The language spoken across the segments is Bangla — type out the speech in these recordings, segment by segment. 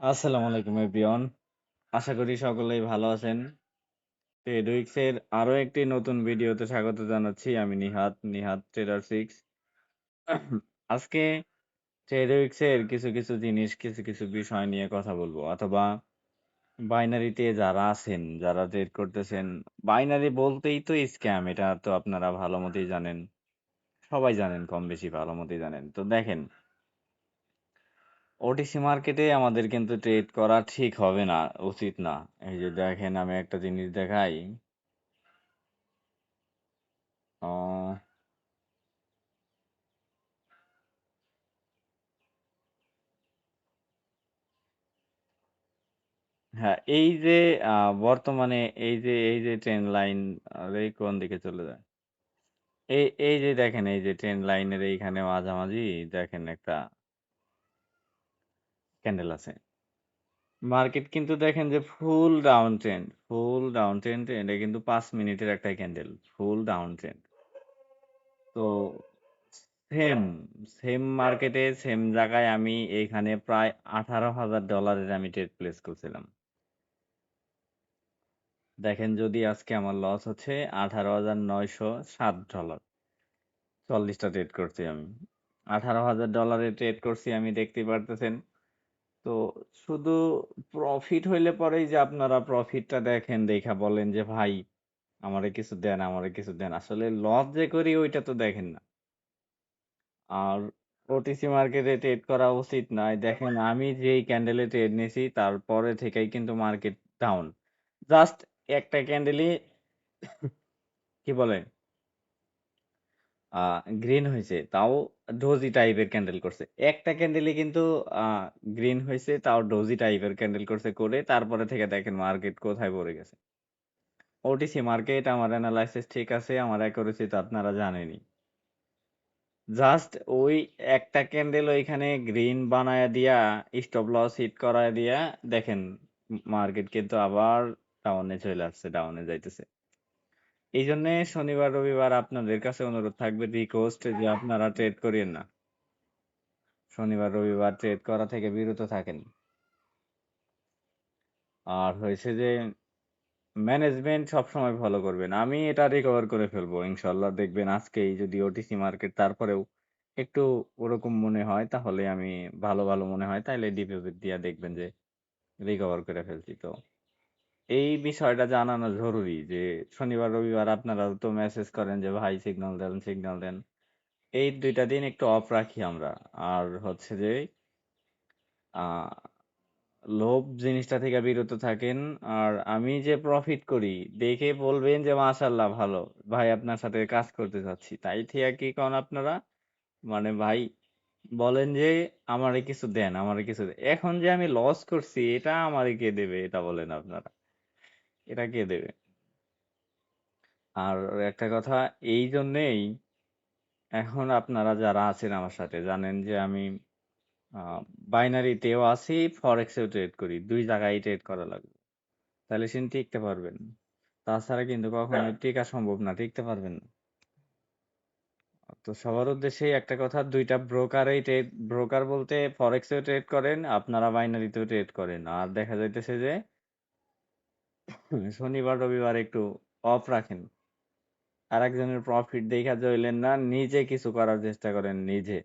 আসসালামু আলাইকুম এভরিওয়ান। আশা করি সকলেই ভালো আছেন। ট্রেডউইক্সের আরো একটি নতুন ভিডিওতে স্বাগত জানাচ্ছি। আমি নিহাত ট্রেডার 6। আজকে ট্রেডউইক্সের কিছু জিনিস, কিছু বিষয় নিয়ে কথা বলবো অথবা বাইনারিতে যারা আছেন, যারা ট্রেড করতেছেন, বাইনারি বলতেই তো স্ক্যাম এটা তো আপনারা ভালো মতোই জানেন। সবাই জানেন, কম বেশি ভালো মতোই জানেন। তো দেখেন ওটিসি মার্কেটে আমাদের কিন্তু ট্রেড করা ঠিক হবে না, উচিত না। এই যে দেখেন আমি একটা জিনিস দেখাই। আহ, হ্যাঁ, এই যে বর্তমানে এই যে ট্রেন লাইন এই কোন দিকে চলে যায়। এই যে দেখেন এই যে ট্রেন লাইনের এইখানে মাঝামাঝি দেখেন একটা ক্যান্ডেল আছে। মার্কেট কিন্তু দেখেন যে ফুল ডাউন ট্রেন্ড এটা কিন্তু 5 মিনিটের একটা ক্যান্ডেল, ফুল ডাউন ট্রেন্ড। তো সেম সেম মার্কেটে সেম জায়গায় আমি এইখানে প্রায় $18,000 আমি ট্রেড প্লেস করছিলাম। দেখেন যদি আজকে আমার লস হচ্ছে $18,907। 40টা ট্রেড করছি আমি। $18,000 ট্রেড করছি আমি, দেখতে পারতেছেন। তো শুধু প্রফিট হইলে পরেই যে আপনারা প্রফিটটা দেখেন, দেখা বলেন যে ভাই আমারে কিছু দেন। আসলে লস যে করি ওইটা তো দেখেন না। আর ওটিসি মার্কেটে ট্রেড করা উচিত নয়। দেখেন আমি যেই ক্যান্ডেলে ট্রেড নিছি তারপরে থেকেই কিন্তু মার্কেট ডাউন। জাস্ট একটা ক্যান্ডেলই কি বলে গ্রিন হইছে। তাও ডোজি টাইপের ক্যান্ডেল করছে। একটা ক্যান্ডেলই কিন্তু আ গ্রিন হইছে, তাও ডোজি টাইপের ক্যান্ডেল করছে করে তারপরে থেকে দেখেন মার্কেট কোথায় পড়ে গেছে। ওটিসি মার্কেট আমার এনালাইসিস ঠিক আছে, আমার অ্যাকুরেসি তো আপনারা জানেনই। জাস্ট ওই একটা ক্যান্ডেল ওইখানে গ্রিন বানায়া দিয়া স্টপ লস হিট করায় দিয়া দেখেন মার্কেট কিন্তু আবার ডাউনে চলে আসছে, ডাউনে যাইতেছে। এই জন্যে শনিবার রবিবার আপনাদের কাছে অনুরোধ থাকবে, রিকোয়েস্ট, যে আপনারা ট্রেড করিয়েন না। শনিবার রবিবার ট্রেড করা থেকে বিরত থাকেন। আর হয়েছে যে ম্যানেজমেন্ট সবসময় ফলো করবেন। আমি এটা রিকভার করে ফেলবো ইনশাল্লাহ। দেখবেন আজকেই যদি ওটিসি মার্কেট তারপরেও একটু ওরকম মনে হয়, তাহলে আমি ভালো মনে হয় তাহলে ডিপোজিট দিয়ে দেখবেন যে রিকভার করে ফেলছি। তো এই বিষয়টা জানানো জরুরি যে শনিবার রবিবার আপনারা তো মেসেজ করেন যে ভাই সিগন্যাল দেন। এই 2টা দিন একটু অফ রাখি আমরা। আর হচ্ছে যে আহ লোভ জিনিসটা থেকে বিরত থাকেন। আর আমি যে প্রফিট করি দেখে বলবেন যে মাশাল্লাহ ভালো, ভাই আপনার সাথে কাজ করতে চাচ্ছি। তাই ঠিক কি কন আপনারা, মানে ভাই বলেন যে আমারে কিছু দেন। এখন যে আমি লস করছি এটা আমারে কে দেবে, এটা বলেন আপনারা, এটা কে দেবে? আর একটা কথা, এই জন্যেই এখন আপনারা যারা আছেন আমার সাথে জানেন যে আমি বাইনারিতেও আছি, ফরেক্সেও ট্রেড করি, 2 জায়গায় ট্রেড করা লাগবে, তাহলে সে টিকতে পারবেন। তাছাড়া কিন্তু কখনোই টিকা সম্ভব না, টিকতে পারবেন না। তো সবার উদ্দেশ্যেই একটা কথা, 2টা ব্রোকার বলতে ফরেক্সেও ট্রেড করেন, আপনারা বাইনারিতেও ট্রেড করেন। আর দেখা যাইতেছে যে শনিবার রবিবার একটু অফ রাখেন। আর একজনের প্রফিট দেখা জইলেন না, নিজে কিছু করার চেষ্টা করেন নিজে।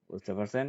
বুঝতে পারছেন?